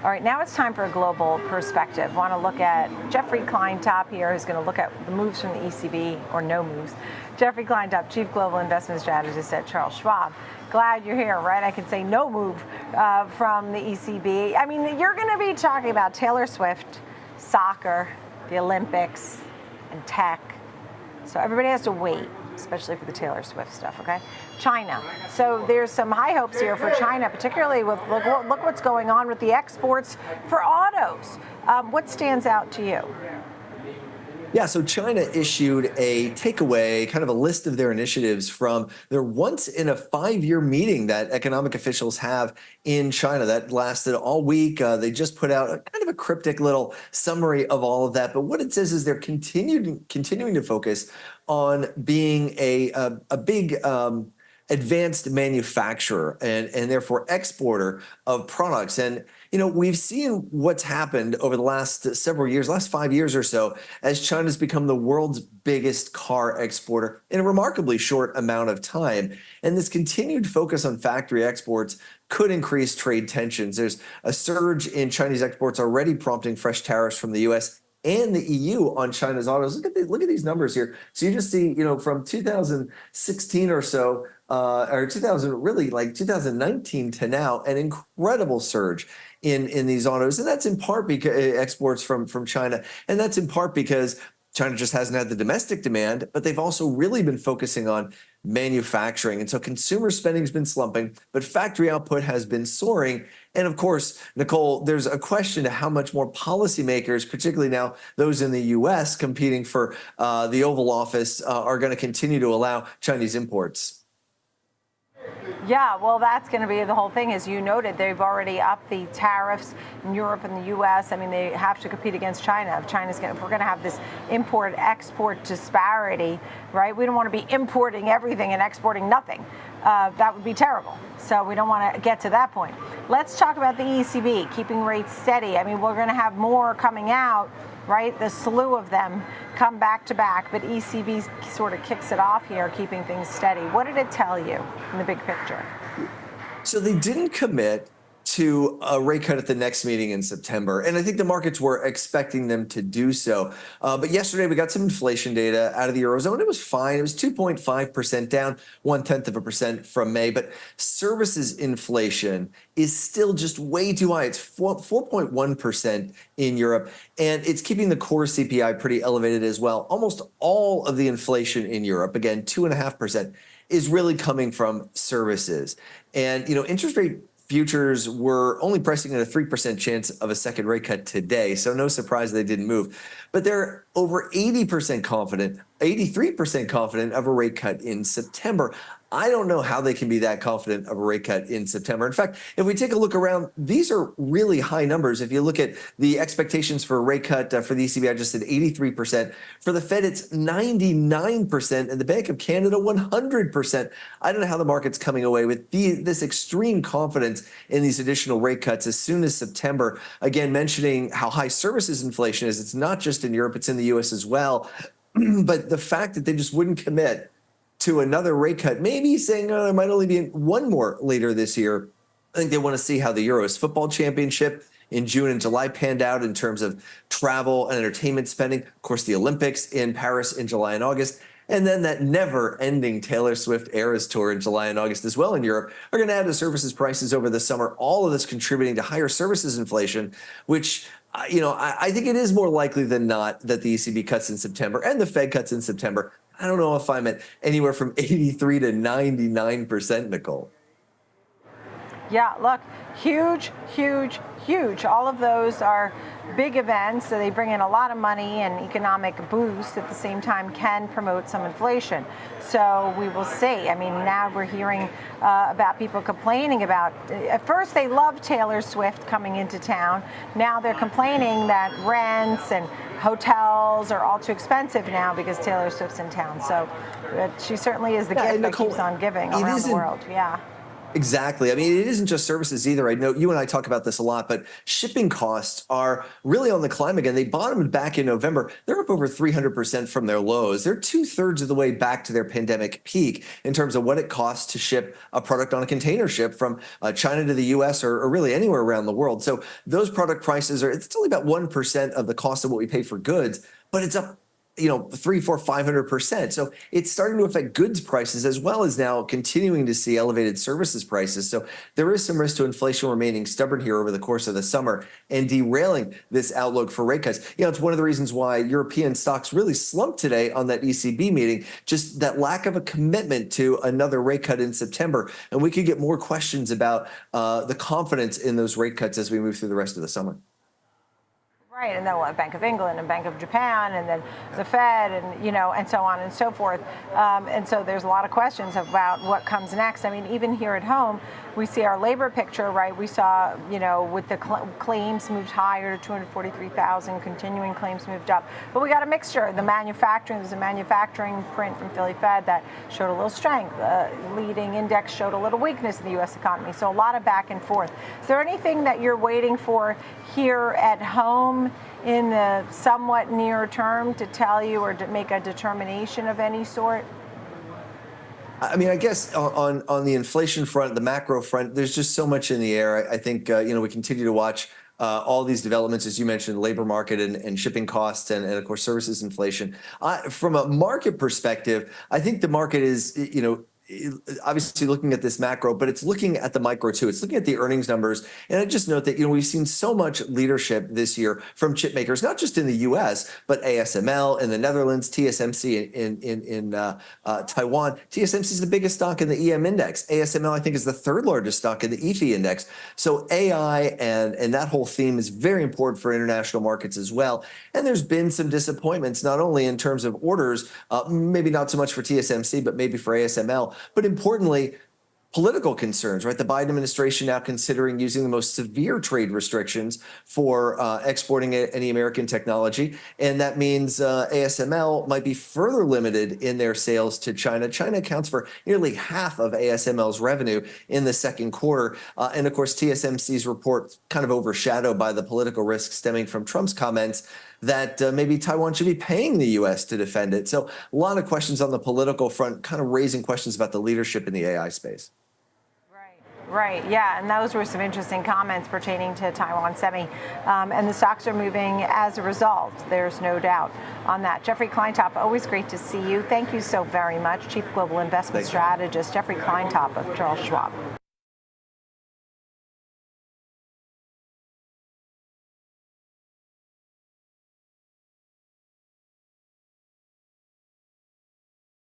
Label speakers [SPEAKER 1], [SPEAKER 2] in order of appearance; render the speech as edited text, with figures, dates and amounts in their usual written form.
[SPEAKER 1] All right, now it's time for a global perspective. I want to look at Jeffrey Kleintop here, who's going to look at the moves from the ECB, or no moves. Jeffrey Kleintop, Chief Global Investment Strategist at Charles Schwab. Glad you're here, right? I could say no move from the ECB. I mean, you're going to be talking about Taylor Swift, soccer, the Olympics, and tech. So everybody has to wait, especially for the Taylor Swift stuff, okay? China. So there's some high hopes here for China, particularly with look what's going on with the exports for autos. What stands out to you?
[SPEAKER 2] Yeah, so China issued a takeaway, kind of a list of their initiatives from their once in a 5-year meeting that economic officials have in China. That lasted all week. They just put out a kind of a cryptic little summary of all of that. But what it says is they're continuing to focus on being a big advanced manufacturer and therefore exporter of products. And, you know, we've seen what's happened over the last several years, last 5 years or so, as China's become the world's biggest car exporter in a remarkably short amount of time. And this continued focus on factory exports could increase trade tensions. There's a surge in Chinese exports already prompting fresh tariffs from the U.S. and the EU on China's autos. Look at these numbers here. So you just see, you know, from 2016 or so, or 2019 to now, an incredible surge in these autos, and that's in part because exports from China, and that's in part because China just hasn't had the domestic demand, but they've also really been focusing on manufacturing. And so consumer spending has been slumping, but factory output has been soaring. And of course, Nicole, there's a question to how much more policymakers, particularly now those in the U.S. competing for the Oval Office, are going to continue to allow Chinese imports.
[SPEAKER 1] Yeah, well, that's going to be the whole thing. As you noted, they've already upped the tariffs in Europe and the U.S. I mean, they have to compete against China. If we're going to have this import-export disparity, right? We don't want to be importing everything and exporting nothing. That would be terrible. So we don't want to get to that point. Let's talk about the ECB, keeping rates steady. I mean, we're going to have more coming out, right? The slew of them come back to back, but ECB sort of kicks it off here, keeping things steady. What did it tell you in the big picture?
[SPEAKER 2] So they didn't commit to a rate cut at the next meeting in September, and I think the markets were expecting them to do so. But yesterday we got some inflation data out of the Eurozone. It was fine. It was 2.5%, down 0.1% from May. But services inflation is still just way too high. It's 4.1% in Europe, and it's keeping the core CPI pretty elevated as well. Almost all of the inflation in Europe, again, 2.5%, is really coming from services. And, you know, interest rate futures were only pricing at a 3% chance of a second rate cut today, so no surprise they didn't move. But they're over 80% confident, 83% confident of a rate cut in September. I don't know how they can be that confident of a rate cut in September. In fact, if we take a look around, these are really high numbers. If you look at the expectations for a rate cut for the ECB, I just said 83%. For the Fed, it's 99%, and the Bank of Canada, 100%. I don't know how the market's coming away with this extreme confidence in these additional rate cuts as soon as September. Again, mentioning how high services inflation is. It's not just in Europe, it's in the US as well. But the fact that they just wouldn't commit to another rate cut, maybe saying there might only be one more later this year. I think they want to see how the Euros football championship in June and July panned out in terms of travel and entertainment spending. Of course, the Olympics in Paris in July and August. And then that never-ending Taylor Swift Eras Tour in July and August as well in Europe are going to add to services prices over the summer. All of this contributing to higher services inflation, which I think it is more likely than not that the ECB cuts in September and the Fed cuts in September. I don't know if I'm at anywhere from 83 to 99%, Nicole.
[SPEAKER 1] Yeah, look, huge, huge, huge. All of those are big events, so they bring in a lot of money and economic boost at the same time can promote some inflation. So we will see. I mean, now we're hearing about people complaining about, at first they loved Taylor Swift coming into town. Now they're complaining that rents and hotels are all too expensive now because Taylor Swift's in town. So she certainly is the gift that keeps on giving around the world. Yeah.
[SPEAKER 2] Exactly. I mean, it isn't just services either. I know you and I talk about this a lot, but shipping costs are really on the climb again. They bottomed back in November. They're up over 300% from their lows. They're 2/3 of the way back to their pandemic peak in terms of what it costs to ship a product on a container ship from China to the US or really anywhere around the world. So those product prices it's only about 1% of the cost of what we pay for goods, but it's up 3, 4, 500%. So it's starting to affect goods prices as well as now continuing to see elevated services prices. So there is some risk to inflation remaining stubborn here over the course of the summer and derailing this outlook for rate cuts. It's one of the reasons why European stocks really slumped today on that ECB meeting, just that lack of a commitment to another rate cut in September. And we could get more questions about the confidence in those rate cuts as we move through the rest of the summer.
[SPEAKER 1] Right, and then Bank of England and Bank of Japan, and then the Fed, and so on and so forth. And so there's a lot of questions about what comes next. I mean, even here at home, we see our labor picture, right? We saw, with the claims moved higher to 243,000, continuing claims moved up. But we got a mixture. There's a manufacturing print from Philly Fed that showed a little strength. The leading index showed a little weakness in the U.S. economy. So a lot of back and forth. Is there anything that you're waiting for here at home in the somewhat near term to tell you or to make a determination of any sort?
[SPEAKER 2] I mean, I guess on the inflation front, the macro front, there's just so much in the air. I think, we continue to watch all these developments, as you mentioned, labor market and shipping costs and of course, services inflation. From a market perspective, I think the market is, obviously looking at this macro, but it's looking at the micro too. It's looking at the earnings numbers. And I just note that, we've seen so much leadership this year from chip makers, not just in the US, but ASML in the Netherlands, TSMC in Taiwan. TSMC is the biggest stock in the EM index. ASML, I think, is the third largest stock in the EFI index. So AI and that whole theme is very important for international markets as well. And there's been some disappointments, not only in terms of orders, maybe not so much for TSMC, but maybe for ASML. But importantly, political concerns, right? The Biden administration now considering using the most severe trade restrictions for exporting any American technology. And that means ASML might be further limited in their sales to China. China accounts for nearly half of ASML's revenue in the second quarter. And of course, TSMC's report kind of overshadowed by the political risk stemming from Trump's comments that maybe Taiwan should be paying the U.S. to defend it. So a lot of questions on the political front, kind of raising questions about the leadership in the AI space.
[SPEAKER 1] Right, yeah, and those were some interesting comments pertaining to Taiwan Semi, and the stocks are moving as a result. There's no doubt on that. Jeffrey Kleintop, always great to see you. Thank you so very much. Chief Global Investment Strategist, Jeffrey Kleintop of Charles Schwab.